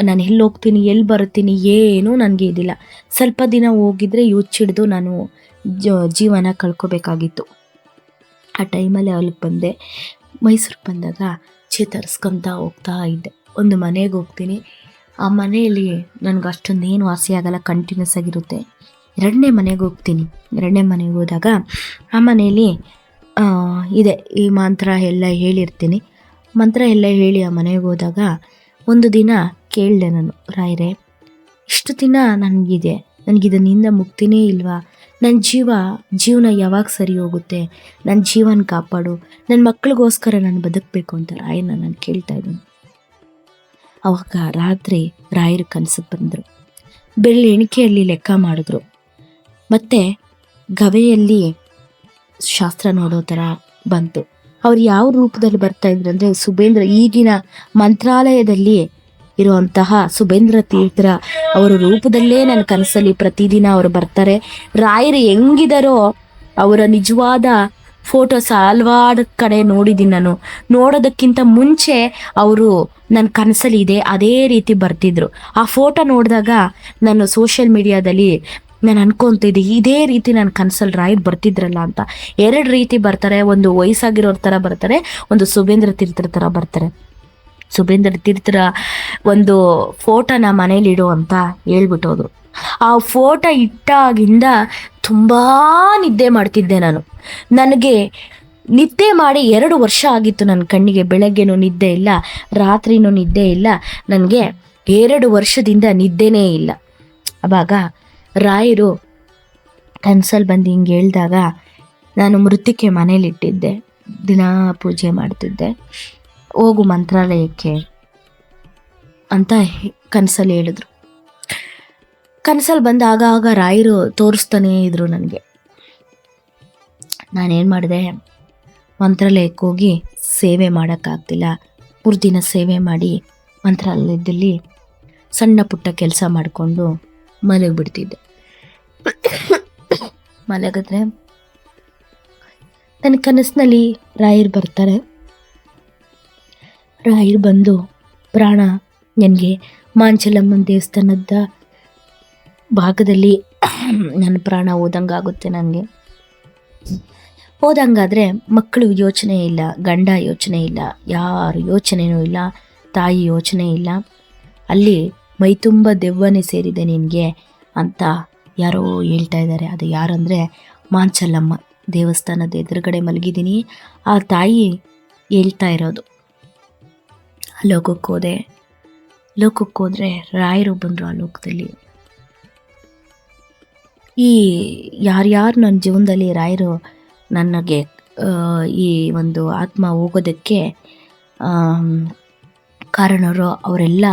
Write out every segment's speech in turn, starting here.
ನಾನು ಎಲ್ಲಿ ಹೋಗ್ತೀನಿ, ಎಲ್ಲಿ ಬರ್ತೀನಿ, ಏನೂ ನನಗೆ ಇದಿಲ್ಲ. ಸ್ವಲ್ಪ ದಿನ ಹೋಗಿದ್ರೆ ಹುಚ್ಚಿಡ್ದು ನಾನು ಜೀವನ ಕಳ್ಕೊಬೇಕಾಗಿತ್ತು. ಆ ಟೈಮಲ್ಲಿ ಅಲ್ಲಿಗೆ ಬಂದೆ. ಮೈಸೂರಿಗೆ ಬಂದಾಗ ಚೇತರಿಸ್ಕೊತಾ ಹೋಗ್ತಾ ಇದ್ದೆ. ಒಂದು ಮನೆಗೆ ಹೋಗ್ತೀನಿ. ಆ ಮನೆಯಲ್ಲಿ ನನಗೆ ಅಷ್ಟೊಂದೇನು ವಾಸಿ ಆಗಲ್ಲ, ಕಂಟಿನ್ಯೂಸ್ ಆಗಿರುತ್ತೆ. ಎರಡನೇ ಮನೆಗೆ ಹೋಗ್ತೀನಿ. ಎರಡನೇ ಮನೆಗೆ ಹೋದಾಗ ಆ ಮನೆಯಲ್ಲಿ ಇದೆ, ಈ ಮಂತ್ರ ಎಲ್ಲ ಹೇಳಿರ್ತೀನಿ. ಮಂತ್ರ ಎಲ್ಲ ಹೇಳಿ ಆ ಮನೆಗೆ ಹೋದಾಗ ಒಂದು ದಿನ ಕೇಳಿದೆ ನಾನು, ರಾಯರೇ, ಇಷ್ಟು ದಿನ ನನಗಿದನಿಂದ ಮುಕ್ತಿನೇ ಇಲ್ವಾ? ನನ್ನ ಜೀವನ ಯಾವಾಗ ಸರಿ ಹೋಗುತ್ತೆ? ನನ್ನ ಜೀವನ ಕಾಪಾಡು, ನನ್ನ ಮಕ್ಕಳಿಗೋಸ್ಕರ ನಾನು ಬದುಕಬೇಕು ಅಂತ ರಾಯನ ನಾನು ಕೇಳ್ತಾ ಇದ್ದೀನಿ. ಅವಾಗ ರಾತ್ರಿ ರಾಯರು ಕನಸಿಗೆ ಬಂದರು. ಬೆಳ್ಳಿ ಎಣಿಕೆಯಲ್ಲಿ ಲೆಕ್ಕ ಮಾಡಿದ್ರು. ಮತ್ತು ಗವೆಯಲ್ಲಿ ಶಾಸ್ತ್ರ ನೋಡೋ ಥರ ಬಂತು. ಅವ್ರು ಯಾವ ರೂಪದಲ್ಲಿ ಬರ್ತಾ ಇದ್ರು ಅಂದರೆ ಸುಬೇಂದ್ರ, ಈಗಿನ ಮಂತ್ರಾಲಯದಲ್ಲಿ ಇರುವಂತಹ ಸುಬೇಂದ್ರ ತೀರ್ಥರ ಅವರ ರೂಪದಲ್ಲೇ ನನ್ನ ಕನಸಲ್ಲಿ ಪ್ರತಿದಿನ ಅವರು ಬರ್ತಾರೆ. ರಾಯರು ಹೆಂಗಿದಾರೋ ಅವರ ನಿಜವಾದ ಫೋಟೋಸ್ ಹಲವಾರು ಕಡೆ ನೋಡಿದ್ದೀನಿ ನಾನು. ನೋಡೋದಕ್ಕಿಂತ ಮುಂಚೆ ಅವರು ನನ್ನ ಕನಸಲ್ಲಿ ಇದೆ ಅದೇ ರೀತಿ ಬರ್ತಿದ್ರು. ಆ ಫೋಟೋ ನೋಡಿದಾಗ ನಾನು ಸೋಷಿಯಲ್ ಮೀಡಿಯಾದಲ್ಲಿ ನಾನು ಅನ್ಕೊತಿದ್ದೆ, ಇದೇ ರೀತಿ ನನ್ನ ಕನಸಲ್ಲಿ ರಾಯರು ಬರ್ತಿದ್ರಲ್ಲ ಅಂತ. ಎರಡು ರೀತಿ ಬರ್ತಾರೆ, ಒಂದು ವಯಸ್ಸಾಗಿರೋರ ಥರ ಬರ್ತಾರೆ, ಒಂದು ಸುಬೇಂದ್ರ ತೀರ್ಥರ ಥರ ಬರ್ತಾರೆ. ಸುಬೇಂದ್ರ ತೀರ್ಥರ ಒಂದು ಫೋಟೋನ ಮನೇಲಿ ಇಡು ಅಂತ ಹೇಳ್ಬಿಟ್ಟೋದ್ರು. ಆ ಫೋಟೋ ಇಟ್ಟಾಗಿಂದ ತುಂಬ ನಿದ್ದೆ ಮಾಡ್ತಿದ್ದೆ ನಾನು. ನನಗೆ ನಿದ್ದೆ ಮಾಡಿ 2 ವರ್ಷ ಆಗಿತ್ತು. ನನ್ನ ಕಣ್ಣಿಗೆ ಬೆಳಗ್ಗೆನೂ ನಿದ್ದೆ ಇಲ್ಲ, ರಾತ್ರಿನೂ ನಿದ್ದೆ ಇಲ್ಲ. ನನಗೆ 2 ವರ್ಷದಿಂದ ನಿದ್ದೆನೇ ಇಲ್ಲ. ಆವಾಗ ರಾಯರು ಕನ್ಸಲ್ಲಿ ಬಂದು ಹಿಂಗೆ ಹೇಳಿದಾಗ ನಾನು ಮೃತ್ತಿಕೆ ಮನೇಲಿಟ್ಟಿದ್ದೆ, ದಿನ ಪೂಜೆ ಮಾಡ್ತಿದ್ದೆ. ಹೋಗು ಮಂತ್ರಾಲಯಕ್ಕೆ ಅಂತ ಕನಸಲ್ಲಿ ಹೇಳಿದ್ರು. ಕನಸಲ್ಲಿ ಬಂದು ಆಗ ರಾಯರು ತೋರಿಸ್ತಾನೇ ಇದ್ರು ನನಗೆ. ನಾನೇನು ಮಾಡಿದೆ, ಮಂತ್ರಾಲಯಕ್ಕೆ ಹೋಗಿ ಸೇವೆ ಮಾಡೋಕ್ಕಾಗ್ತಿಲ್ಲ. 3 ದಿನ ಸೇವೆ ಮಾಡಿ ಮಂತ್ರಾಲಯದಲ್ಲಿ ಸಣ್ಣ ಪುಟ್ಟ ಕೆಲಸ ಮಾಡಿಕೊಂಡು ಮಲಗಿಬಿಡ್ತಿದ್ದೆ. ಮಲಗಿದ್ರೆ ನನ್ನ ಕನಸಿನಲ್ಲಿ ರಾಯರು ಬರ್ತಾರೆ. ರಾಯರು ಬಂದು ಪ್ರಾಣ ನನಗೆ ಮಾಂಚಲಮ್ಮನ ದೇವಸ್ಥಾನದ ಭಾಗದಲ್ಲಿ ನನ್ನ ಪ್ರಾಣ ಹೋದಂಗಾಗುತ್ತೆ. ನನಗೆ ಹೋದಂಗಾದರೆ ಮಕ್ಕಳು ಯೋಚನೆ ಇಲ್ಲ, ಗಂಡ ಯೋಚನೆ ಇಲ್ಲ, ಯಾರು ಯೋಚನೆಯೂ ಇಲ್ಲ, ತಾಯಿ ಯೋಚನೆ ಇಲ್ಲ. ಅಲ್ಲಿ ಮೈ ತುಂಬ ದೆವ್ವನೇ ಸೇರಿದೆ ನಿನಗೆ ಅಂತ ಯಾರೋ ಹೇಳ್ತಾ ಇದ್ದಾರೆ. ಅದು ಯಾರಂದರೆ ಮಾಂಚಲಮ್ಮ ದೇವಸ್ಥಾನದ ಎದುರುಗಡೆ ಮಲಗಿದ್ದೀನಿ. ಆ ತಾಯಿ ಹೇಳ್ತಾ ಇರೋದು. ಲೋಕಕ್ಕೆ ಹೋದರೆ ರಾಯರು ಬಂದರು. ಆ ಲೋಕದಲ್ಲಿ ಈ ಯಾರ್ಯಾರು ನನ್ನ ಜೀವನದಲ್ಲಿ ರಾಯರು ನನಗೆ ಈ ಒಂದು ಆತ್ಮ ಹೋಗೋದಕ್ಕೆ ಕಾರಣರು ಅವರೆಲ್ಲ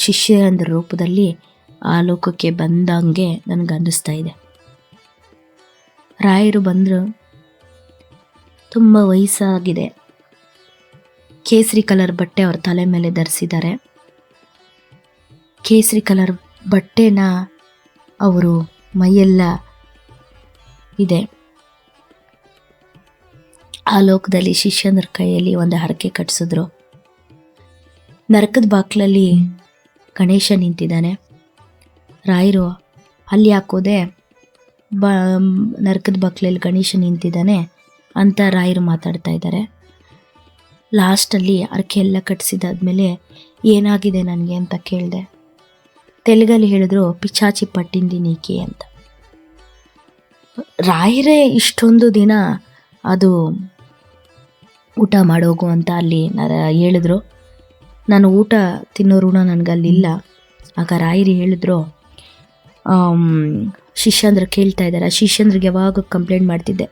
ಶಿಷ್ಯಂದ್ರ ರೂಪದಲ್ಲಿ ಆ ಲೋಕಕ್ಕೆ ಬಂದಂಗೆ ನನಗೆ ಅನ್ನಿಸ್ತಾ ಇದೆ. ರಾಯರು ಬಂದರು. ತುಂಬ ವಯಸ್ಸಾಗಿದೆ. ಕೇಸರಿ ಕಲರ್ ಬಟ್ಟೆ ಅವ್ರ ತಲೆ ಮೇಲೆ ಧರಿಸಿದ್ದಾರೆ. ಕೇಸರಿ ಕಲರ್ ಬಟ್ಟೆನ ಅವರು ಮೈಯೆಲ್ಲ ಇದೆ. ಆ ಲೋಕದಲ್ಲಿ ಶಿಷ್ಯಂದ್ರ ಕೈಯಲ್ಲಿ ಒಂದು ಹರಕೆ ಕಟ್ಟಿಸಿದ್ರು. ನರಕದ ಬಾಕ್ಲಲ್ಲಿ ಗಣೇಶ ನಿಂತಿದ್ದಾನೆ. ರಾಯರು ಅಲ್ಲಿ ಹಾಕೋದೆ ನರಕದ ಬಾಕ್ಲಲ್ಲಿ ಗಣೇಶ ನಿಂತಿದ್ದಾನೆ ಅಂತ ರಾಯರು ಮಾತಾಡ್ತಾ ಇದ್ದಾರೆ. ಲಾಸ್ಟಲ್ಲಿ ಹರಕೆ ಎಲ್ಲ ಕಟ್ಟಿಸಿದಾದ್ಮೇಲೆ ಏನಾಗಿದೆ ನನಗೆ ಅಂತ ಕೇಳಿದೆ. ತೆಲುಗಲ್ಲಿ ಹೇಳಿದ್ರು, ಪಿಚಾಚಿ ಪಟ್ಟಿಂದಿ ನೀಕಿ ಅಂತ. ರಾಯರೇ ಇಷ್ಟೊಂದು ದಿನ ಅದು ಊಟ ಮಾಡೋಗು ಅಂತ ಅಲ್ಲಿ ಹೇಳಿದ್ರು. ನಾನು ಊಟ ತಿನ್ನೋ ಋಣ ನನಗಲ್ಲಿಲ್ಲ. ಆಗ ರಾಯರು ಹೇಳಿದ್ರು, ಶಿಷ್ಯಂದ್ರ ಕೇಳ್ತಾ ಇದ್ದಾರೆ. ಶಿಷ್ಯಂದ್ರಿಗೆ ಯಾವಾಗ ಕಂಪ್ಲೇಂಟ್ ಮಾಡ್ತಿದ್ದೆ.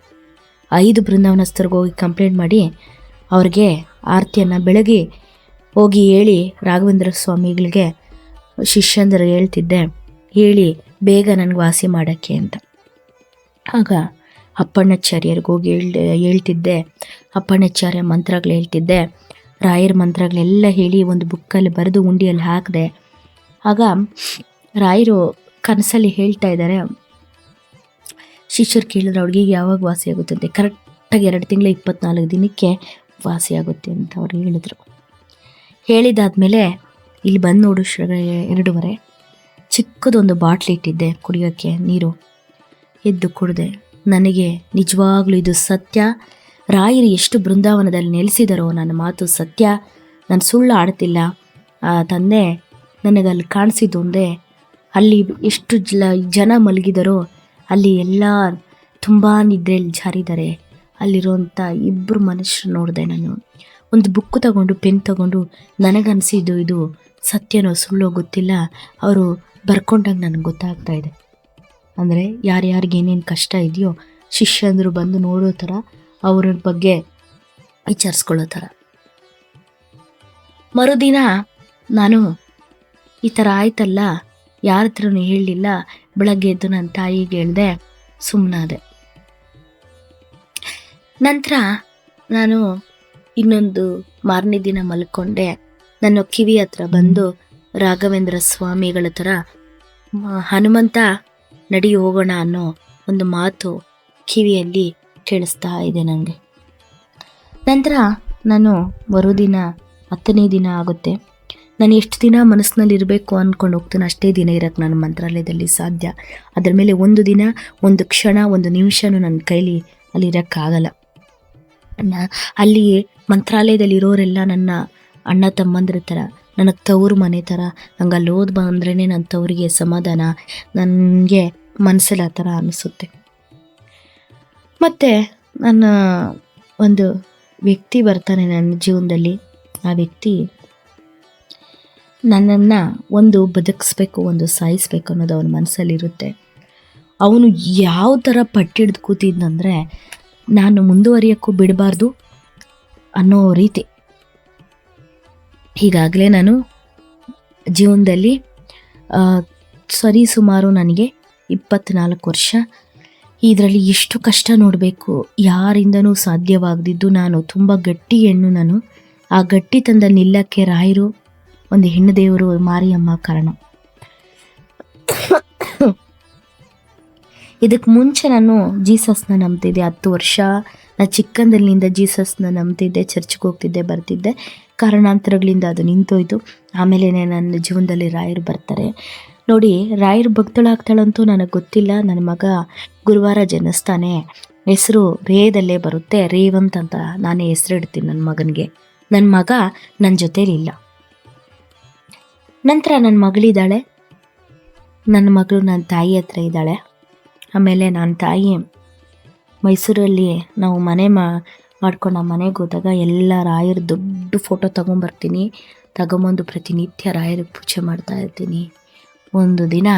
5 ಬೃಂದಾವನಸ್ಥರಿಗೆ ಹೋಗಿ ಕಂಪ್ಲೇಂಟ್ ಮಾಡಿ ಅವ್ರಿಗೆ ಆರತಿಯನ್ನು ಬೆಳಗ್ಗೆ ಹೋಗಿ ಹೇಳಿ ರಾಘವೇಂದ್ರ ಸ್ವಾಮಿಗಳಿಗೆ ಶಿಷ್ಯಂದ್ರ ಹೇಳ್ತಿದ್ದೆ, ಹೇಳಿ ಬೇಗ ನನಗೆ ವಾಸಿ ಮಾಡೋಕ್ಕೆ ಅಂತ. ಆಗ ಅಪ್ಪಣ್ಣಾಚಾರ್ಯರಿಗೆ ಹೋಗಿ ಹೇಳ್ತಿದ್ದೆ. ಅಪ್ಪಣ್ಣಾಚಾರ್ಯ ಮಂತ್ರಗಳು ಹೇಳ್ತಿದ್ದೆ. ರಾಯರ ಮಂತ್ರಗಳೆಲ್ಲ ಹೇಳಿ ಒಂದು ಬುಕ್ಕಲ್ಲಿ ಬರೆದು ಉಂಡಿಯಲ್ಲಿ ಹಾಕಿದೆ. ಆಗ ರಾಯರು ಕನಸಲ್ಲಿ ಹೇಳ್ತಾ ಇದ್ದಾರೆ. ಶಿಷ್ಯರು ಕೇಳಿದ್ರೆ ಅವ್ರಿಗೆ ಯಾವಾಗ ವಾಸಿ ಆಗುತ್ತೆ ಅಂತ. ಕರೆಕ್ಟಾಗಿ 2 ತಿಂಗಳು 24 ದಿನಕ್ಕೆ ವಾಸಿ ಆಗುತ್ತೆ ಅಂತ ಅವ್ರು ಹೇಳಿದರು. ಹೇಳಿದಾದ್ಮೇಲೆ ಇಲ್ಲಿ ಬಂದು ನೋಡು 2:30 ಚಿಕ್ಕದೊಂದು ಬಾಟ್ಲಿ ಇಟ್ಟಿದ್ದೆ ಕುಡಿಯೋಕ್ಕೆ ನೀರು. ಎದ್ದು ಕುಡಿದೆ. ನನಗೆ ನಿಜವಾಗ್ಲೂ ಇದು ಸತ್ಯ. ರಾಯರು ಎಷ್ಟು ಬೃಂದಾವನದಲ್ಲಿ ನೆಲೆಸಿದಾರೋ ನನ್ನ ಮಾತು ಸತ್ಯ, ನಾನು ಸುಳ್ಳು ಆಡ್ತಿಲ್ಲ. ಆ ತಂದೆ ನನಗಲ್ಲಿ ಕಾಣಿಸಿದ್ದು ಒಂದೇ, ಅಲ್ಲಿ ಎಷ್ಟು ಜನ ಮಲಗಿದಾರೋ ಅಲ್ಲಿ ಎಲ್ಲ ತುಂಬ ನಿದ್ರೆಯಲ್ಲಿ ಜಾರಿದ್ದಾರೆ. ಅಲ್ಲಿರುವಂಥ 2 ಮನುಷ್ಯರು ನೋಡಿದೆ ನಾನು. ಒಂದು ಬುಕ್ ತಗೊಂಡು ಪೆನ್ ತಗೊಂಡು ನನಗನ್ಸಿದ್ದು ಇದು ಸತ್ಯನೋ ಸುಳ್ಳೋ ಗೊತ್ತಿಲ್ಲ, ಅವರು ಬರ್ಕೊಂಡಾಗ ನನಗೆ ಗೊತ್ತಾಗ್ತಾ ಇದೆ. ಅಂದರೆ ಯಾರ್ಯಾರಿಗೆ ಏನೇನು ಕಷ್ಟ ಇದೆಯೋ ಶಿಷ್ಯಂದರು ಬಂದು ನೋಡೋ ಥರ, ಅವ್ರ ಬಗ್ಗೆ ವಿಚಾರಿಸ್ಕೊಳ್ಳೋ ಥರ. ಮರುದಿನ ನಾನು ಈ ಥರ ಆಯ್ತಲ್ಲ, ಯಾರ ಹತ್ರನೂ ಹೇಳಲಿಲ್ಲ. ಬೆಳಗ್ಗೆ ಎದ್ದು ನನ್ನ ತಾಯಿಗೆ ಹೇಳಿದೆ, ಸುಮ್ಮನಾದೆ. ನಂತರ ನಾನು ಇನ್ನೊಂದು ಮಾರನೇ ದಿನ ಮಲ್ಕೊಂಡೆ. ನನ್ನ ಕಿವಿ ಹತ್ರ ಬಂದು ರಾಘವೇಂದ್ರ ಸ್ವಾಮಿಗಳ ಥರ ಹನುಮಂತ ನಡಿ ಹೋಗೋಣ ಅನ್ನೋ ಒಂದು ಮಾತು ಕಿವಿಯಲ್ಲಿ ಕೇಳಿಸ್ತಾ ಇದೆ ನನಗೆ. ನಂತರ ನಾನು ಮರುದಿನ 10ನೇ ದಿನ ಆಗುತ್ತೆ. ನಾನು ಎಷ್ಟು ದಿನ ಮನಸ್ಸಿನಲ್ಲಿ ಇರಬೇಕು ಅಂದ್ಕೊಂಡು ಹೋಗ್ತೀನಿ ಅಷ್ಟೇ ದಿನ ಇರೋಕ್ಕೆ ನಾನು ಮಂತ್ರಾಲಯದಲ್ಲಿ ಸಾಧ್ಯ. ಅದರ ಮೇಲೆ ಒಂದು ದಿನ, ಒಂದು ಕ್ಷಣ, ಒಂದು ನಿಮಿಷನೂ ನನ್ನ ಕೈಲಿ ಅಲ್ಲಿ ಇರೋಕ್ಕಾಗಲ್ಲ. ಅಲ್ಲಿ ಮಂತ್ರಾಲಯದಲ್ಲಿ ಇರೋರೆಲ್ಲ ನನ್ನ ಅಣ್ಣ ತಮ್ಮಂದ್ರ ಥರ, ನನಗೆ ತವ್ರ ಮನೆ ಥರ. ನಂಗೆ ಅಲ್ಲಿ ಓದಿ ಬಂದ್ರೇ ನನ್ನ ತವರಿಗೆ ಸಮಾಧಾನ, ನನಗೆ ಮನಸ್ಸಲ್ಲಿ ಆ ಥರ ಅನಿಸುತ್ತೆ. ಮತ್ತು ನನ್ನ ಒಂದು ವ್ಯಕ್ತಿ ಬರ್ತಾನೆ ನನ್ನ ಜೀವನದಲ್ಲಿ. ಆ ವ್ಯಕ್ತಿ ನನ್ನನ್ನು ಒಂದು ಬದುಕಿಸ್ಬೇಕು, ಒಂದು ಸಾಯಿಸ್ಬೇಕು ಅನ್ನೋದು ಅವನ ಮನಸ್ಸಲ್ಲಿರುತ್ತೆ. ಅವನು ಯಾವ ಥರ ಪಟ್ಟಿಡ್ದು ಕೂತಿದ್ನಂದರೆ ನಾನು ಮುಂದುವರಿಯೋಕ್ಕೂ ಬಿಡಬಾರ್ದು ಅನ್ನೋ ರೀತಿ. ಈಗಾಗಲೇ ನಾನು ಜೀವನದಲ್ಲಿ ಸುಮಾರು ನನಗೆ 24 ವರ್ಷ. ಇದರಲ್ಲಿ ಎಷ್ಟು ಕಷ್ಟ ನೋಡಬೇಕು, ಯಾರಿಂದನೂ ಸಾಧ್ಯವಾಗದಿದ್ದು ನಾನು ತುಂಬ ಗಟ್ಟಿ ಹೆಣ್ಣು. ನಾನು ಆ ಗಟ್ಟಿತನದಲ್ಲಿ ನಿಲ್ಲಕ್ಕೆ ರಾಯರು, ಒಂದು ಹೆಣ್ಣು ದೇವರು ಮಾರಿಯಮ್ಮ ಕಾರಣ. ಇದಕ್ಕೆ ಮುಂಚೆ ನಾನು ಜೀಸಸ್ನ ನಂಬ್ತಿದ್ದೆ 10 ವರ್ಷ. ನಾನು ಚಿಕ್ಕಂದಲ್ಲಿಂದ ಜೀಸಸ್ನ ನಂಬ್ತಿದ್ದೆ, ಚರ್ಚ್ಗೆ ಹೋಗ್ತಿದ್ದೆ, ಬರ್ತಿದ್ದೆ. ಕಾರಣಾಂತರಗಳಿಂದ ಅದು ನಿಂತೋಯ್ತು. ಆಮೇಲೆ ನನ್ನ ಜೀವನದಲ್ಲಿ ರಾಯರು ಬರ್ತಾರೆ. ನೋಡಿ, ರಾಯರು ಭಕ್ತಳಾಗ್ತಾಳಂತೂ ನನಗೆ ಗೊತ್ತಿಲ್ಲ. ನನ್ನ ಮಗ ಗುರುವಾರ ಜನಿಸ್ತಾನೆ, ಹೆಸರು ರೇದಲ್ಲೇ ಬರುತ್ತೆ, ರೇವಂತ್ ಅಂತ ನಾನೇ ಹೆಸರು ಇಡ್ತೀನಿ ನನ್ನ ಮಗನಿಗೆ. ನನ್ನ ಮಗ ನನ್ನ ಜೊತೇಲಿಲ್ಲ. ನಂತರ ನನ್ನ ಮಗಳಿದ್ದಾಳೆ. ನನ್ನ ಮಗಳು ನನ್ನ ತಾಯಿ ಹತ್ರ ಇದ್ದಾಳೆ. ಆಮೇಲೆ ನನ್ನ ತಾಯಿ ಮೈಸೂರಲ್ಲಿ ನಾವು ಮನೆ ಮಾಡ್ಕೊಂಡು ಆ ಮನೆಗೆ ಹೋದಾಗ ಎಲ್ಲ ರಾಯರ ದೊಡ್ಡ ಫೋಟೋ ತೊಗೊಂಬರ್ತೀನಿ. ತಗೊಂಬಂದು ಪ್ರತಿನಿತ್ಯ ರಾಯರಿಗೆ ಪೂಜೆ ಮಾಡ್ತಾ ಇರ್ತೀನಿ. ಒಂದು ದಿನ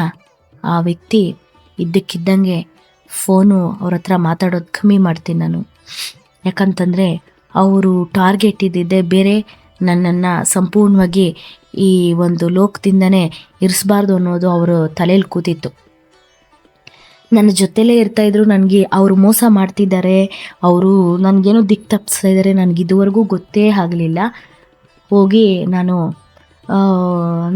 ಆ ವ್ಯಕ್ತಿ ಇದ್ದಕ್ಕಿದ್ದಂಗೆ ಫೋನು ಅವ್ರ ಹತ್ರ ಮಾತಾಡೋದು ಕಮ್ಮಿ ಮಾಡ್ತೀನಿ ನಾನು. ಯಾಕಂತಂದರೆ ಅವರು ಟಾರ್ಗೆಟ್ ಇದ್ದಿದ್ದೆ ಬೇರೆ, ನನ್ನನ್ನು ಸಂಪೂರ್ಣವಾಗಿ ಈ ಒಂದು ಲೋಕದಿಂದನೇ ಇರಿಸಬಾರ್ದು ಅನ್ನೋದು ಅವರು ತಲೆಯಲ್ಲಿ ಕೂತಿತ್ತು. ನನ್ನ ಜೊತೆಲೇ ಇರ್ತಾಯಿದ್ರು. ನನಗೆ ಅವರು ಮೋಸ ಮಾಡ್ತಿದ್ದಾರೆ, ಅವರು ನನಗೇನೋ ದಿಕ್ಕು ತಪ್ಪಿಸ್ತಾ ಇದ್ದಾರೆ, ನನಗೆ ಇದುವರೆಗೂ ಗೊತ್ತೇ ಆಗಲಿಲ್ಲ. ಹೋಗಿ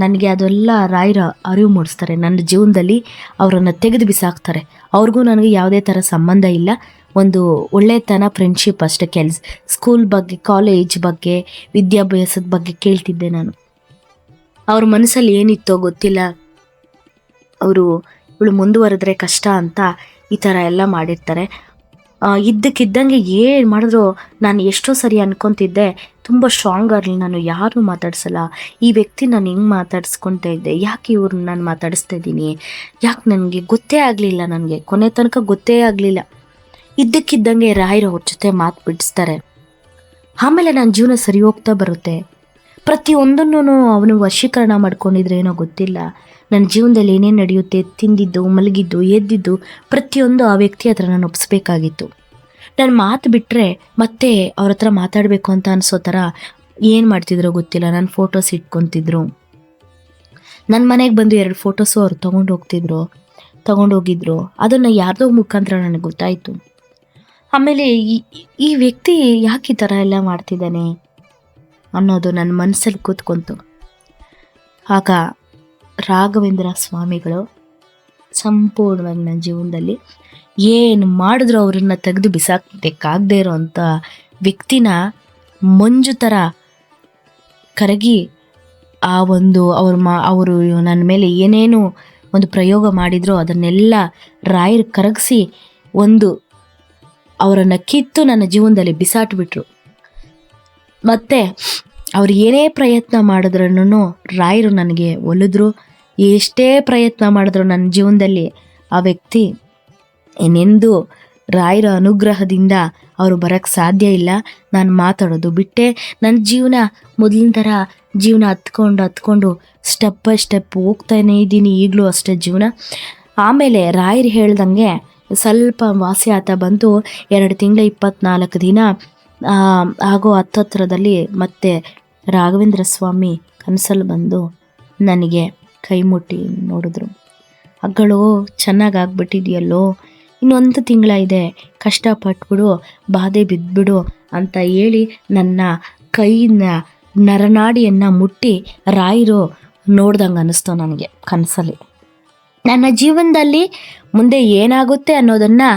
ನನಗೆ ಅದೆಲ್ಲ ರಾಯರ ಅರಿವು ಮೂಡಿಸ್ತಾರೆ. ನನ್ನ ಜೀವನದಲ್ಲಿ ಅವರನ್ನು ತೆಗೆದು ಬಿಸಾಕ್ತಾರೆ. ಅವ್ರಿಗೂ ನನಗೆ ಯಾವುದೇ ಥರ ಸಂಬಂಧ ಇಲ್ಲ. ಒಂದು ಒಳ್ಳೆತನ, ಫ್ರೆಂಡ್ಶಿಪ್ ಅಷ್ಟೇ. ಸ್ಕೂಲ್ ಬಗ್ಗೆ, ಕಾಲೇಜ್ ಬಗ್ಗೆ, ವಿದ್ಯಾಭ್ಯಾಸದ ಬಗ್ಗೆ ಕೇಳ್ತಿದ್ದೆ ನಾನು. ಅವ್ರ ಮನಸ್ಸಲ್ಲಿ ಏನಿತ್ತೋ ಗೊತ್ತಿಲ್ಲ. ಇವಳು ಮುಂದುವರೆದ್ರೆ ಕಷ್ಟ ಅಂತ ಈ ಥರ ಎಲ್ಲ ಮಾಡಿರ್ತಾರೆ. ಇದ್ದಕ್ಕಿದ್ದಂಗೆ ಏನು ಮಾಡಿದ್ರು ನಾನು ಎಷ್ಟೋ ಸರಿ ಅನ್ಕೊತಿದ್ದೆ, ತುಂಬ ಸ್ಟ್ರಾಂಗ್ ಆಗಲಿ, ನಾನು ಯಾರೂ ಮಾತಾಡ್ಸಲ್ಲ. ಈ ವ್ಯಕ್ತಿ ನಾನು ಹೆಂಗೆ ಮಾತಾಡಿಸ್ಕೊತಾ ಇದ್ದೆ, ಯಾಕೆ ಇವ್ರನ್ನ ನಾನು ಮಾತಾಡಿಸ್ತಾ ಇದ್ದೀನಿ, ಯಾಕೆ ನನಗೆ ಗೊತ್ತೇ ಆಗಲಿಲ್ಲ. ನನಗೆ ಕೊನೆ ತನಕ ಗೊತ್ತೇ ಆಗಲಿಲ್ಲ. ಇದ್ದಕ್ಕಿದ್ದಂಗೆ ರಾಯರು ಅವ್ರ ಜೊತೆ ಮಾತು ಬಿಡಿಸ್ತಾರೆ. ಆಮೇಲೆ ನನ್ನ ಜೀವನ ಸರಿ ಹೋಗ್ತಾ ಬರುತ್ತೆ. ಪ್ರತಿಯೊಂದನ್ನು ಅವನು ವಶೀಕರಣ ಮಾಡ್ಕೊಂಡಿದ್ರೆ ಏನೋ ಗೊತ್ತಿಲ್ಲ. ನನ್ನ ಜೀವನದಲ್ಲಿ ಏನೇನು ನಡೆಯುತ್ತೆ, ತಿಂದಿದ್ದು, ಮಲಗಿದ್ದು, ಎದ್ದಿದ್ದು ಪ್ರತಿಯೊಂದು ಆ ವ್ಯಕ್ತಿ ಹತ್ರ ನಾನು ಒಪ್ಪಿಸ್ಬೇಕಾಗಿತ್ತು. ನಾನು ಮಾತು ಬಿಟ್ಟರೆ ಮತ್ತೆ ಅವ್ರ ಹತ್ರ ಮಾತಾಡಬೇಕು ಅಂತ ಅನಿಸೋ ಥರ ಏನು ಮಾಡ್ತಿದ್ರೋ ಗೊತ್ತಿಲ್ಲ. ನನ್ನ ಫೋಟೋಸ್ ಇಟ್ಕೊತಿದ್ರು. ನನ್ನ ಮನೆಗೆ ಬಂದು 2 ಫೋಟೋಸು ಅವ್ರು ತೊಗೊಂಡೋಗಿದ್ರು. ಅದನ್ನು ಯಾರ್ದೋ ಮುಖಾಂತರ ನನಗೆ ಗೊತ್ತಾಯಿತು. ಆಮೇಲೆ ಈ ವ್ಯಕ್ತಿ ಯಾಕೆ ಈ ಥರ ಎಲ್ಲ ಮಾಡ್ತಿದ್ದಾನೆ ಅನ್ನೋದು ನನ್ನ ಮನಸ್ಸಲ್ಲಿ ಕೂತ್ಕೊಂತು. ಆಗ ರಾಘವೇಂದ್ರ ಸ್ವಾಮಿಗಳು ಸಂಪೂರ್ಣವಾಗಿ ನನ್ನ ಜೀವನದಲ್ಲಿ ಏನು ಮಾಡಿದ್ರು ಅವರನ್ನು ತೆಗೆದು ಬಿಸಾಕಕ್ಕಾಗದೇ ಇರೋವಂಥ ವ್ಯಕ್ತಿನ ಮಂಜು ಥರ ಕರಗಿ ಆ ಒಂದು ಅವರು ನನ್ನ ಮೇಲೆ ಏನೇನು ಒಂದು ಪ್ರಯೋಗ ಮಾಡಿದ್ರೋ ಅದನ್ನೆಲ್ಲ ರಾಯರು ಕರಗಿಸಿ ಒಂದು ಅವರನ್ನು ಕಿತ್ತು ನನ್ನ ಜೀವನದಲ್ಲಿ ಬಿಸಾಟ್ಬಿಟ್ರು. ಮತ್ತು ಅವ್ರು ಏನೇ ಪ್ರಯತ್ನ ಮಾಡಿದ್ರೂ ರಾಯರು ನನಗೆ ಒಲಿದ್ರು. ಎಷ್ಟೇ ಪ್ರಯತ್ನ ಮಾಡಿದ್ರು ನನ್ನ ಜೀವನದಲ್ಲಿ ಆ ವ್ಯಕ್ತಿ ಇನ್ನೆಂದು ರಾಯರ ಅನುಗ್ರಹದಿಂದ ಅವರು ಬರೋಕ್ಕೆ ಸಾಧ್ಯ ಇಲ್ಲ. ನಾನು ಮಾತಾಡೋದು ಬಿಟ್ಟೆ. ನನ್ನ ಜೀವನ ಮೊದಲಿನ ಥರ ಜೀವನ ಹತ್ಕೊಂಡು ಸ್ಟೆಪ್ ಬೈ ಸ್ಟೆಪ್ ಹೋಗ್ತಾನೇ ಇದ್ದೀನಿ. ಈಗಲೂ ಅಷ್ಟೇ ಜೀವನ. ಆಮೇಲೆ ರಾಯರು ಹೇಳ್ದಂಗೆ ಸ್ವಲ್ಪ ವಾಸಿ ಆತ ಬಂತು. 2 ತಿಂಗಳ 24 ದಿನ ಆಗೋ ಹತ್ತತ್ರದಲ್ಲಿ ಮತ್ತೆ ರಾಘವೇಂದ್ರ ಸ್ವಾಮಿ ಕನಸಲ್ಲಿ ಬಂದು ನನಗೆ ಕೈ ಮುಟ್ಟಿ ನೋಡಿದ್ರು. ಮಗಳು ಚೆನ್ನಾಗಾಗ್ಬಿಟ್ಟಿದೆಯಲ್ಲೋ, ಇನ್ನೊಂದು ತಿಂಗಳ ಇದೆ, ಕಷ್ಟಪಟ್ಬಿಡು, ಬಾಧೆ ಬಿದ್ದುಬಿಡು ಅಂತ ಹೇಳಿ ನನ್ನ ಕೈನ ನರನಾಡಿಯನ್ನು ಮುಟ್ಟಿ ರಾಯರು ನೋಡ್ದಂಗೆ ಅನ್ನಿಸ್ತು ನನಗೆ ಕನಸಲ್ಲಿ. ನನ್ನ ಜೀವನದಲ್ಲಿ ಮುಂದೆ ಏನಾಗುತ್ತೆ ಅನ್ನೋದನ್ನು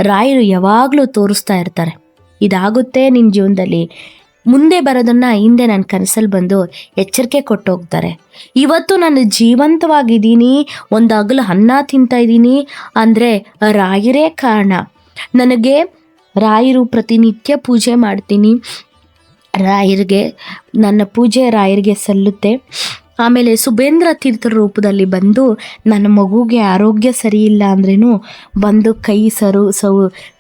ರಾಯರು ಯಾವಾಗಲೂ ತೋರಿಸ್ತಾ ಇರ್ತಾರೆ. ಇದಾಗುತ್ತೆ ನಿನ್ನ ಜೀವನದಲ್ಲಿ, ಮುಂದೆ ಬರೋದನ್ನು ಹಿಂದೆ ನನ್ನ ಕನಸಲ್ಲಿ ಬಂದು ಎಚ್ಚರಿಕೆ ಕೊಟ್ಟು ಹೋಗ್ತಾರೆ. ಇವತ್ತು ನಾನು ಜೀವಂತವಾಗಿದ್ದೀನಿ, ಒಂದು ಹಗಲು ಅನ್ನ ತಿಂತಾಯಿದ್ದೀನಿ ಅಂದರೆ ರಾಯರೇ ಕಾರಣ. ನನಗೆ ರಾಯರು ಪ್ರತಿನಿತ್ಯ ಪೂಜೆ ಮಾಡ್ತೀನಿ. ರಾಯರಿಗೆ ನನ್ನ ಪೂಜೆ ರಾಯರಿಗೆ ಸಲ್ಲುತ್ತೆ. ಆಮೇಲೆ ಸುಬೇಂದ್ರ ತೀರ್ಥರ ರೂಪದಲ್ಲಿ ಬಂದು ನನ್ನ ಮಗುಗೆ ಆರೋಗ್ಯ ಸರಿ ಇಲ್ಲ ಅಂದ್ರೂ ಬಂದು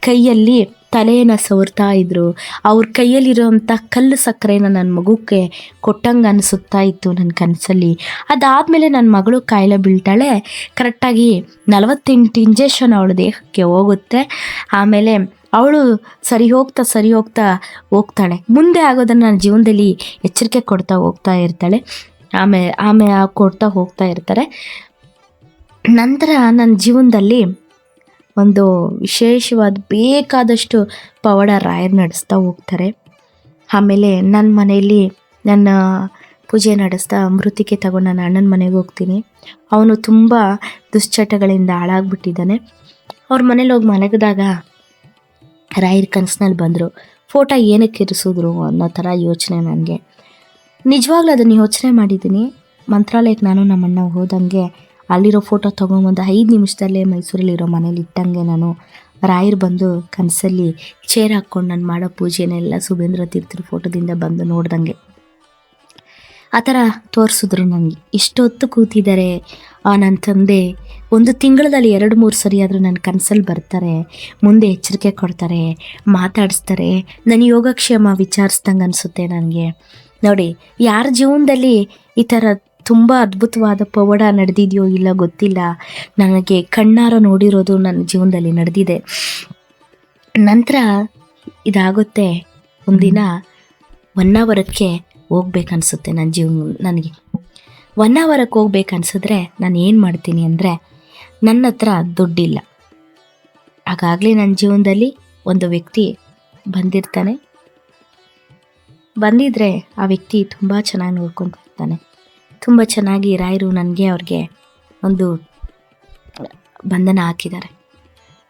ಕೈಯಲ್ಲಿ ತಲೆಯನ್ನು ಸವರ್ತಾ ಇದ್ರು. ಅವ್ರ ಕೈಯಲ್ಲಿರೋಂಥ ಕಲ್ಲು ಸಕ್ಕರೆನ ನನ್ನ ಮಗುಕ್ಕೆ ಕೊಟ್ಟಂಗೆ ಅನಿಸುತ್ತಾ ಇತ್ತು ನನ್ನ ಕನಸಲ್ಲಿ. ಅದಾದಮೇಲೆ ನನ್ನ ಮಗಳು ಕಾಯಿಲೆ ಬೀಳ್ತಾಳೆ. ಕರೆಕ್ಟಾಗಿ 48 ಇಂಜೆಕ್ಷನ್ ಅವಳ ದೇಹಕ್ಕೆ ಹೋಗುತ್ತೆ. ಆಮೇಲೆ ಅವಳು ಸರಿ ಹೋಗ್ತಾ ಹೋಗ್ತಾಳೆ. ಮುಂದೆ ಆಗೋದನ್ನು ನನ್ನ ಜೀವನದಲ್ಲಿ ಎಚ್ಚರಿಕೆ ಕೊಡ್ತಾ ಹೋಗ್ತಾ ಇರ್ತಾಳೆ. ಆಮೇಲೆ ಕೊಡ್ತಾ ಹೋಗ್ತಾ ಇರ್ತಾರೆ. ನಂತರ ನನ್ನ ಜೀವನದಲ್ಲಿ ಒಂದು ವಿಶೇಷವಾದ ಬೇಕಾದಷ್ಟು ಪವಾಡ ರಾಯರು ನಡೆಸ್ತಾ ಹೋಗ್ತಾರೆ. ಆಮೇಲೆ ನನ್ನ ಮನೆಯಲ್ಲಿ ನನ್ನ ಪೂಜೆ ನಡೆಸ್ತಾ ಮೃತ್ತಿಕೆ ತಗೊಂಡು ನನ್ನ ಅಣ್ಣನ ಮನೆಗೆ ಹೋಗ್ತೀನಿ. ಅವನು ತುಂಬ ದುಶ್ಚಟಗಳಿಂದ ಹಾಳಾಗ್ಬಿಟ್ಟಿದ್ದಾನೆ. ಅವ್ರ ಮನೇಲಿ ಹೋಗಿ ಮಲಗಿದಾಗ ರಾಯರ ಕನಸಿನಲ್ಲಿ ಬಂದರು. ಫೋಟೋ ಏನಕ್ಕೆ ಇರಿಸಿದ್ರು ಅನ್ನೋ ಥರ ಯೋಚನೆ ನನಗೆ. ನಿಜವಾಗ್ಲೂ ಅದನ್ನು ಯೋಚನೆ ಮಾಡಿದ್ದೀನಿ. ಮಂತ್ರಾಲಯಕ್ಕೆ ನಾನು ನಮ್ಮಣ್ಣ ಹೋದಂಗೆ ಅಲ್ಲಿರೋ ಫೋಟೋ ತೊಗೊಂಬಂದು 5 ನಿಮಿಷದಲ್ಲೇ ಮೈಸೂರಲ್ಲಿರೋ ಮನೇಲಿ ಇಟ್ಟಂಗೆ ನಾನು ರಾಯರು ಬಂದು ಕನಸಲ್ಲಿ ಚೇರ್ ಹಾಕ್ಕೊಂಡು ನಾನು ಮಾಡೋ ಪೂಜೆನೆಲ್ಲ ಸುಬೇಂದ್ರ ತೀರ್ಥರ ಫೋಟೋದಿಂದ ಬಂದು ನೋಡ್ದಂಗೆ ಆ ಥರ ತೋರಿಸಿದ್ರು ನನಗೆ. ಇಷ್ಟೊತ್ತು ಕೂತಿದ್ದಾರೆ ನನ್ನ ತಂದೆ. ಒಂದು ತಿಂಗಳಲ್ಲಿ 2-3 ಸರಿ ಆದರೂ ನನ್ನ ಕನಸಲ್ಲಿ ಬರ್ತಾರೆ, ಮುಂದೆ ಎಚ್ಚರಿಕೆ ಕೊಡ್ತಾರೆ, ಮಾತಾಡಿಸ್ತಾರೆ. ನನ್ನ ಯೋಗಕ್ಷೇಮ ವಿಚಾರಿಸ್ದಂಗೆ ಅನಿಸುತ್ತೆ ನನಗೆ. ನೋಡಿ, ಯಾರ ಜೀವನದಲ್ಲಿ ಈ ಥರ ತುಂಬ ಅದ್ಭುತವಾದ ಪವಾಡ ನಡೆದಿದೆಯೋ ಇಲ್ಲ ಗೊತ್ತಿಲ್ಲ. ನನಗೆ ಕಣ್ಣಾರ ನೋಡಿರೋದು ನನ್ನ ಜೀವನದಲ್ಲಿ ನಡೆದಿದೆ. ನಂತರ ಇದಾಗುತ್ತೆ. ಒಂದಿನ ಹೊನ್ನಾವರಕ್ಕೆ ಹೋಗ್ಬೇಕನ್ಸುತ್ತೆ ನನಗೆ ಹೊನ್ನಾವರಕ್ಕೆ ಹೋಗ್ಬೇಕನ್ಸಿದ್ರೆ ನಾನು ಏನು ಮಾಡ್ತೀನಿ ಅಂದರೆ, ನನ್ನ ಹತ್ರ ದುಡ್ಡಿಲ್ಲ. ಆಗಾಗಲೇ ನನ್ನ ಜೀವನದಲ್ಲಿ ಒಂದು ವ್ಯಕ್ತಿ ಬಂದಿರ್ತಾನೆ. ಬಂದಿದ್ದರೆ ಆ ವ್ಯಕ್ತಿ ತುಂಬ ಚೆನ್ನಾಗಿ ನೋಡ್ಕೊತಿರ್ತಾನೆ. ತುಂಬ ಚೆನ್ನಾಗಿ ರಾಯರು ನನಗೆ ಅವ್ರಿಗೆ ಒಂದು ಬಂಧನ ಹಾಕಿದ್ದಾರೆ.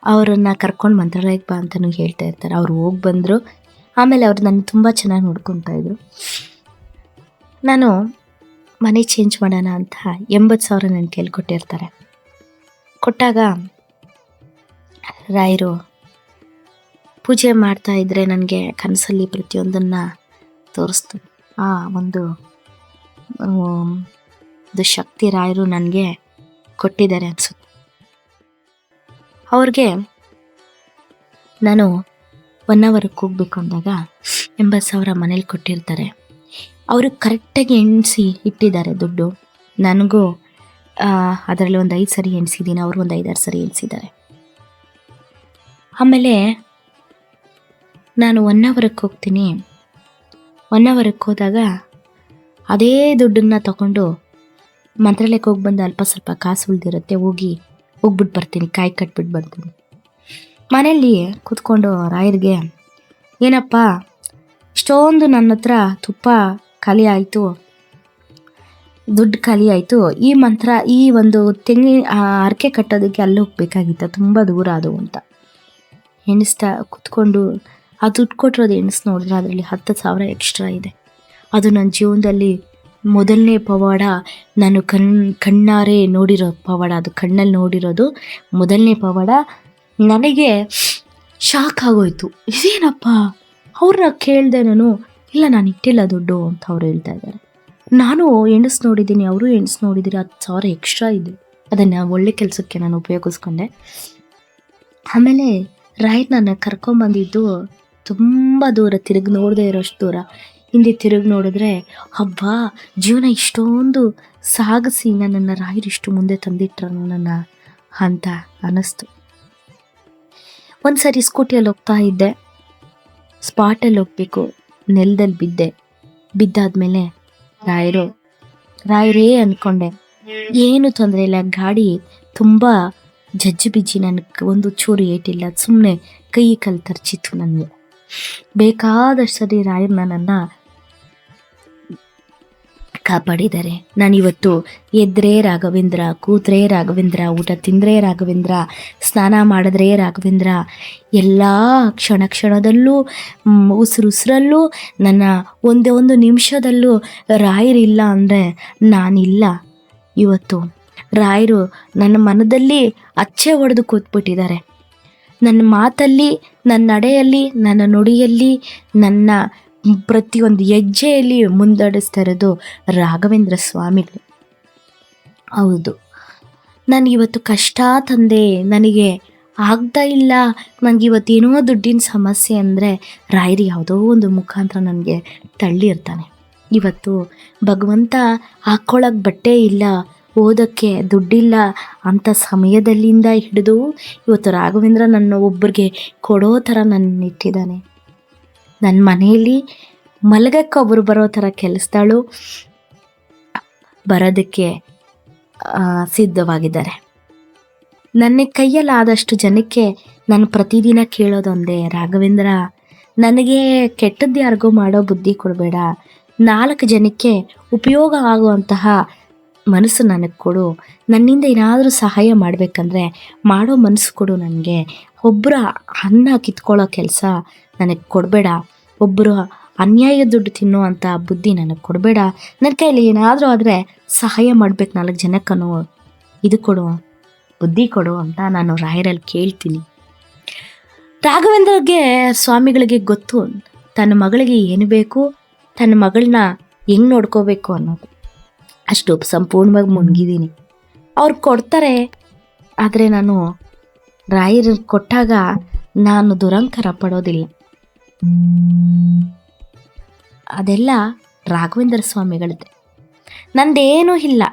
ಅವರನ್ನು ಕರ್ಕೊಂಡು ಮಂತ್ರಾಲಯಕ್ಕೆ ಬಾ ಅಂತಲೂ ಹೇಳ್ತಾ ಇರ್ತಾರೆ. ಅವ್ರು ಹೋಗಿ ಬಂದರು. ಆಮೇಲೆ ಅವ್ರು ನನ್ನ ತುಂಬ ಚೆನ್ನಾಗಿ ನೋಡ್ಕೊತಾಯಿದ್ರು. ನಾನು ಮನೆ ಚೇಂಜ್ ಮಾಡೋಣ ಅಂತ 80,000 ನನ್ನ ಕೈಲಿ ಕೊಟ್ಟಿರ್ತಾರೆ. ಕೊಟ್ಟಾಗ ರಾಯರು ಪೂಜೆ ಮಾಡ್ತಾಯಿದ್ರೆ ನನಗೆ ಕನಸಲ್ಲಿ ಪ್ರತಿಯೊಂದನ್ನು ತೋರಿಸ್ತು. ಒಂದು ಶಕ್ತಿ ರಾಯರು ನನಗೆ ಕೊಟ್ಟಿದ್ದಾರೆ ಅನಿಸುತ್ತೆ. ಅವ್ರಿಗೆ ನಾನು ಹೊನ್ನಾವರಕ್ಕೆ ಹೋಗ್ಬೇಕು ಅಂದಾಗ 80,000 ಮನೇಲಿ ಕೊಟ್ಟಿರ್ತಾರೆ. ಅವರು ಕರೆಕ್ಟಾಗಿ ಎಣಿಸಿ ಇಟ್ಟಿದ್ದಾರೆ ದುಡ್ಡು. ನನಗೂ ಅದರಲ್ಲಿ ಒಂದು 5 ಸರಿ ಎಣಿಸಿದ್ದೀನಿ, ಅವರು ಒಂದು 5-6 ಸರಿ ಎಣಿಸಿದ್ದಾರೆ. ಆಮೇಲೆ ನಾನು ಹೊನ್ನಾವರಕ್ಕೆ ಹೋಗ್ತೀನಿ. ಹೊನ್ನಾವರಕ್ಕೆ ಹೋದಾಗ ಅದೇ ದುಡ್ಡನ್ನು ತಗೊಂಡು ಮಂತ್ರಾಲಯಕ್ಕೆ ಹೋಗಿ ಬಂದು ಅಲ್ಪ ಸ್ವಲ್ಪ ಕಾಸು ಉಳಿದಿರುತ್ತೆ, ಹೋಗ್ಬಿಟ್ಟು ಬರ್ತೀನಿ, ಕಾಯಿ ಕಟ್ಬಿಟ್ಟು ಬರ್ತೀನಿ. ಮನೆಯಲ್ಲಿ ಕೂತ್ಕೊಂಡು ರಾಯರಿಗೆ, ಏನಪ್ಪ ಇಷ್ಟೊಂದು ನನ್ನ ಹತ್ರ ತುಪ್ಪ ಖಾಲಿ ಆಯಿತು, ದುಡ್ಡು ಖಾಲಿ ಆಯಿತು, ಈ ಒಂದು ತೆಂಗಿನ ಅರಕೆ ಕಟ್ಟೋದಕ್ಕೆ ಅಲ್ಲಿ ಹೋಗ್ಬೇಕಾಗಿತ್ತು, ತುಂಬ ದೂರ ಅದು ಅಂತ ಎಣಿಸ್ತಾ ಕೂತ್ಕೊಂಡು ಆ ದುಡ್ಡು ಕೊಟ್ಟಿರೋದು ಎಣಿಸ್ ನೋಡಿದ್ರೆ ಅದರಲ್ಲಿ 10,000 ಎಕ್ಸ್ಟ್ರಾ ಇದೆ. ಅದು ನನ್ನ ಜೀವನದಲ್ಲಿ ಮೊದಲನೇ ಪವಾಡ ನಾನು ಕಣ್ಣಾರೆ ನೋಡಿರೋ ಪವಾಡ, ಅದು ಕಣ್ಣಲ್ಲಿ ನೋಡಿರೋದು ಮೊದಲನೇ ಪವಾಡ. ನನಗೆ ಶಾಕ್ ಆಗೋಯ್ತು. ಇದೇನಪ್ಪ, ಅವ್ರನ್ನ ಕೇಳಿದೆ ನಾನು, ಇಲ್ಲ ನಾನು ಇಟ್ಟಿಲ್ಲ ದುಡ್ಡು ಅಂತ ಅವ್ರು ಹೇಳ್ತಾ ಇದ್ದಾರೆ. ನಾನು ಎಣಿಸ್ ನೋಡಿದ್ದೀನಿ, ಅವರು ಎಣಿಸ್ ನೋಡಿದ್ದೀರಿ, 10,000 ಎಕ್ಸ್ಟ್ರಾ ಇದೆ. ಅದನ್ನು ಒಳ್ಳೆ ಕೆಲಸಕ್ಕೆ ನಾನು ಉಪಯೋಗಿಸ್ಕೊಂಡೆ. ಆಮೇಲೆ ರಾಯರ್ ನನ್ನ ಕರ್ಕೊಂಬಂದಿದ್ದು ತುಂಬ ದೂರ, ತಿರುಗಿ ನೋಡದೆ ಇರೋಷ್ಟು ದೂರ. ಹಿಂದೆ ತಿರುಗಿ ನೋಡಿದ್ರೆ ಹಬ್ಬ, ಜೀವನ ಇಷ್ಟೊಂದು ಸಾಗಿಸಿ ನನ್ನನ್ನು ರಾಯರು ಇಷ್ಟು ಮುಂದೆ ತಂದಿಟ್ರು ನನ್ನ ಅಂತ ಅನ್ನಿಸ್ತು. ಒಂದು ಸರಿ ಸ್ಕೂಟಿಯಲ್ಲಿ ಹೋಗ್ತಾ ಇದ್ದೆ, ಸ್ಪಾಟಲ್ಲಿ ಹೋಗ್ಬೇಕು, ನೆಲದಲ್ಲಿ ಬಿದ್ದೆ. ಬಿದ್ದಾದ್ಮೇಲೆ ರಾಯರೇ ಅಂದ್ಕೊಂಡೆ. ಏನು ತೊಂದರೆ ಇಲ್ಲ, ಗಾಡಿ ತುಂಬ ಜಜ್ಜಿ ಬಿಜ್ಜಿ, ನನಗೆ ಒಂದು ಚೂರು ಏಟಿಲ್ಲ, ಸುಮ್ಮನೆ ಕೈ ಕಲ್ ತರ್ಚಿತ್ತು ನನಗೆ. ಬೇಕಾದಷ್ಟು ಸರಿ ರಾಯರು ನನ್ನನ್ನು ಕಾಪಾಡಿದ್ದಾರೆ. ನಾನಿವತ್ತು ಎದ್ರೆ ರಾಘವೇಂದ್ರ, ಕೂತ್ರೆ ರಾಘವೇಂದ್ರ, ಊಟ ತಿಂದರೆ ರಾಘವೇಂದ್ರ, ಸ್ನಾನ ಮಾಡಿದ್ರೆ ರಾಘವೇಂದ್ರ, ಎಲ್ಲ ಕ್ಷಣ ಕ್ಷಣದಲ್ಲೂ ಉಸಿರಲ್ಲೂ ನನ್ನ ಒಂದೇ ಒಂದು ನಿಮಿಷದಲ್ಲೂ ರಾಯರಿಲ್ಲ ಅಂದರೆ ನಾನಿಲ್ಲ. ಇವತ್ತು ರಾಯರು ನನ್ನ ಮನದಲ್ಲಿ ಅಚ್ಚೆ ಹೊಡೆದು ಕೂತ್ಬಿಟ್ಟಿದ್ದಾರೆ. ನನ್ನ ಮಾತಲ್ಲಿ, ನನ್ನ ನಡೆಯಲ್ಲಿ, ನನ್ನ ನುಡಿಯಲ್ಲಿ, ನನ್ನ ಪ್ರತಿಯೊಂದು ಹೆಜ್ಜೆಯಲ್ಲಿ ಮುಂದಡಿಸ್ತಾ ಇರೋದು ರಾಘವೇಂದ್ರ ಸ್ವಾಮಿಗಳು. ಹೌದು, ನಾನು ಇವತ್ತು ಕಷ್ಟ ತಂದೆ, ನನಗೆ ಆಗ್ತಾ ಇಲ್ಲ, ನನಗಿವತ್ತೇನೋ ದುಡ್ಡಿನ ಸಮಸ್ಯೆ ಅಂದರೆ ರಾಯರು ಯಾವುದೋ ಒಂದು ಮುಖಾಂತರ ನನಗೆ ತಳ್ಳಿರ್ತಾನೆ. ಇವತ್ತು ಭಗವಂತ ಹಾಕ್ಕೊಳ್ಳೋಕೆ ಬಟ್ಟೆ ಇಲ್ಲ, ಓದೋಕ್ಕೆ ದುಡ್ಡಿಲ್ಲ ಅಂಥ ಸಮಯದಲ್ಲಿಂದ ಹಿಡಿದು ಇವತ್ತು ರಾಘವೇಂದ್ರ ನನ್ನ ಒಬ್ಬರಿಗೆ ಕೊಡೋ ಥರ ನನ್ನ ಇಟ್ಟಿದ್ದಾನೆ. ನನ್ನ ಮನೆಯಲ್ಲಿ ಮಲಗಕ್ಕೆ ಒಬ್ಬರು ಬರೋ ಥರ ಕೆಲಸದಳು ಬರೋದಕ್ಕೆ ಸಿದ್ಧವಾಗಿದ್ದಾರೆ. ನನ್ನ ಕೈಯಲ್ಲಾದಷ್ಟು ಜನಕ್ಕೆ ನಾನು ಪ್ರತಿದಿನ ಕೇಳೋದೊಂದೇ, ರಾಘವೇಂದ್ರ ನನಗೆ ಕೆಟ್ಟದ್ದು ಯಾರಿಗೂ ಮಾಡೋ ಬುದ್ಧಿ ಕೊಡಬೇಡ, 4 ಜನಕ್ಕೆ ಉಪಯೋಗ ಆಗುವಂತಹ ಮನಸ್ಸು ನನಗೆ ಕೊಡು, ನನ್ನಿಂದ ಏನಾದರೂ ಸಹಾಯ ಮಾಡಬೇಕಂದ್ರೆ ಮಾಡೋ ಮನಸ್ಸು ಕೊಡು ನನಗೆ. ಒಬ್ಬರ ಅನ್ನ ಕಿತ್ಕೊಳ್ಳೋ ಕೆಲಸ ನನಗೆ ಕೊಡಬೇಡ, ಒಬ್ಬರು ಅನ್ಯಾಯ ದುಡ್ಡು ತಿನ್ನೋ ಅಂಥ ಬುದ್ಧಿ ನನಗೆ ಕೊಡಬೇಡ, ನನ್ನ ಕೈಯಲ್ಲಿ ಏನಾದರೂ ಆದರೆ ಸಹಾಯ ಮಾಡಬೇಕು 4 ಜನಕ್ಕನೋ ಇದು ಕೊಡು, ಬುದ್ಧಿ ಕೊಡು ಅಂತ ನಾನು ರಾಯರಲ್ಲಿ ಕೇಳ್ತೀನಿ. ರಾಘವೇಂದ್ರಗೆ ಸ್ವಾಮಿಗಳಿಗೆ ಗೊತ್ತು ತನ್ನ ಮಗಳಿಗೆ ಏನು ಬೇಕು, ತನ್ನ ಮಗಳನ್ನ ಹೆಂಗೆ ನೋಡ್ಕೋಬೇಕು ಅನ್ನೋದು. ಅಷ್ಟು ಸಂಪೂರ್ಣವಾಗಿ ಮುಳುಗಿದ್ದೀನಿ. ಅವ್ರು ಕೊಡ್ತಾರೆ, ಆದರೆ ನಾನು ರಾಯರು ಕೊಟ್ಟಾಗ ನಾನು ದುರಂಕಾರ ಪಡೋದಿಲ್ಲ. ಅದೆಲ್ಲ ರಾಘವೇಂದ್ರ ಸ್ವಾಮಿಗಳದ್ದೆ. ನಂದೇನೂ ಇಲ್ಲ,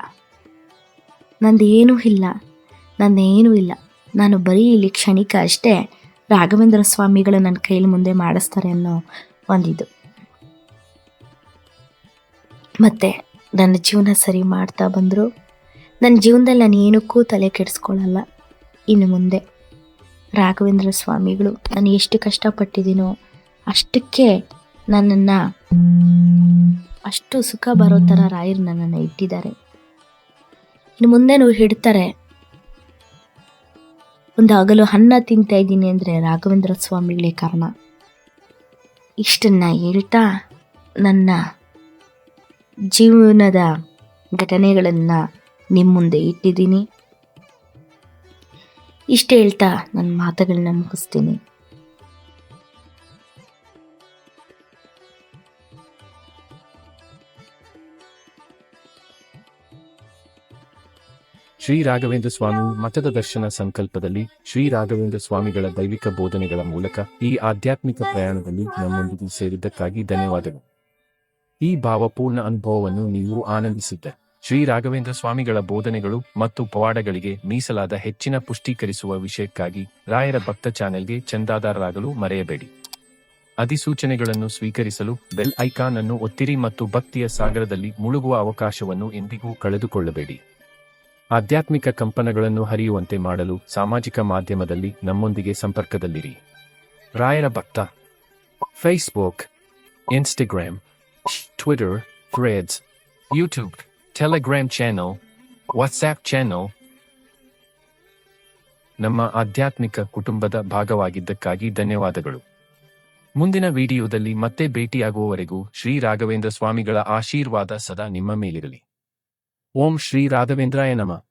ನಾನು ಬರೀ ಇಲ್ಲಿ ಕ್ಷಣಿಕ ಅಷ್ಟೇ. ರಾಘವೇಂದ್ರ ಸ್ವಾಮಿಗಳು ನನ್ನ ಕೈಲಿ ಮುಂದೆ ಮಾಡಿಸ್ತಾರೆ ಅನ್ನೋ ಒಂದಿದು. ಮತ್ತು ನನ್ನ ಜೀವನ ಸರಿ ಮಾಡ್ತಾ ಬಂದರು. ನನ್ನ ಜೀವನದಲ್ಲಿ ನಾನು ಏನಕ್ಕೂ ತಲೆ ಕೆಡಿಸ್ಕೊಳ್ಳಲ್ಲ. ಇನ್ನು ಮುಂದೆ ರಾಘವೇಂದ್ರ ಸ್ವಾಮಿಗಳು ನಾನು ಎಷ್ಟು ಕಷ್ಟಪಟ್ಟಿದ್ದೀನೋ ಅಷ್ಟಕ್ಕೆ ನನ್ನನ್ನು ಅಷ್ಟು ಸುಖ ಬರೋ ಥರ ರಾಯರು ನನ್ನನ್ನು ಇಟ್ಟಿದ್ದಾರೆ. ಇನ್ನು ಮುಂದೆನೂ ಇಡ್ತಾರೆ. ಒಂದು ಹಗಲು ಅನ್ನ ತಿಂತಾ ಇದ್ದೀನಿ ಅಂದರೆ ರಾಘವೇಂದ್ರ ಸ್ವಾಮಿಗಳೇ ಕಾರಣ. ಇಷ್ಟನ್ನು ಹೇಳ್ತಾ ನನ್ನ ಜೀವನದ ಘಟನೆಗಳನ್ನು ನಿಮ್ಮ ಮುಂದೆ ಇಟ್ಟಿದ್ದೀನಿ. ಇಷ್ಟು ಹೇಳ್ತಾ ನನ್ನ ಮಾತುಗಳನ್ನ ಮುಗಿಸ್ತೀನಿ. ಶ್ರೀ ರಾಘವೇಂದ್ರ ಸ್ವಾಮಿ ಮಠದ ದರ್ಶನ ಸಂಕಲ್ಪದಲ್ಲಿ ಶ್ರೀ ರಾಘವೇಂದ್ರ ಸ್ವಾಮಿಗಳ ದೈವಿಕ ಬೋಧನೆಗಳ ಮೂಲಕ ಈ ಆಧ್ಯಾತ್ಮಿಕ ಪ್ರಯಾಣದಲ್ಲಿ ನಮ್ಮೊಂದಿಗೆ ಸೇರಿದ್ದಕ್ಕಾಗಿ ಧನ್ಯವಾದಗಳು. ಈ ಭಾವಪೂರ್ಣ ಅನುಭವವನ್ನು ನೀವು ಆನಂದಿಸಿದ್ದೆ. ಶ್ರೀ ರಾಘವೇಂದ್ರ ಸ್ವಾಮಿಗಳ ಬೋಧನೆಗಳು ಮತ್ತು ಪವಾಡಗಳಿಗೆ ಮೀಸಲಾದ ಹೆಚ್ಚಿನ ಪುಷ್ಟೀಕರಿಸುವ ವಿಷಯಕ್ಕಾಗಿ ರಾಯರ ಭಕ್ತ ಚಾನೆಲ್ಗೆ ಚಂದಾದಾರರಾಗಲು ಮರೆಯಬೇಡಿ. ಅಧಿಸೂಚನೆಗಳನ್ನು ಸ್ವೀಕರಿಸಲು ಬೆಲ್ ಐಕಾನ್ ಅನ್ನು ಒತ್ತಿರಿ ಮತ್ತು ಭಕ್ತಿಯ ಸಾಗರದಲ್ಲಿ ಮುಳುಗುವ ಅವಕಾಶವನ್ನು ಎಂದಿಗೂ ಕಳೆದುಕೊಳ್ಳಬೇಡಿ. ಆಧ್ಯಾತ್ಮಿಕ ಕಂಪನಗಳನ್ನು ಹರಿಯುವಂತೆ ಮಾಡಲು ಸಾಮಾಜಿಕ ಮಾಧ್ಯಮದಲ್ಲಿ ನಮ್ಮೊಂದಿಗೆ ಸಂಪರ್ಕದಲ್ಲಿರಿ. ರಾಯರ ಭಕ್ತ Facebook, Instagram, Twitter, Threads, YouTube, Telegram channel, WhatsApp channel. ನಮ್ಮ ಆಧ್ಯಾತ್ಮಿಕ ಕುಟುಂಬದ ಭಾಗವಾಗಿದ್ದಕ್ಕಾಗಿ ಧನ್ಯವಾದಗಳು. ಮುಂದಿನ ವಿಡಿಯೋದಲ್ಲಿ ಮತ್ತೆ ಭೇಟಿಯಾಗುವವರೆಗೂ ಶ್ರೀ ರಾಘವೇಂದ್ರ ಸ್ವಾಮಿಗಳ ಆಶೀರ್ವಾದ ಸದಾ ನಿಮ್ಮ ಮೇಲಿರಲಿ. ಓಂ ಶ್ರೀ ರಾಘವೇಂದ್ರಾಯ ನಮಃ.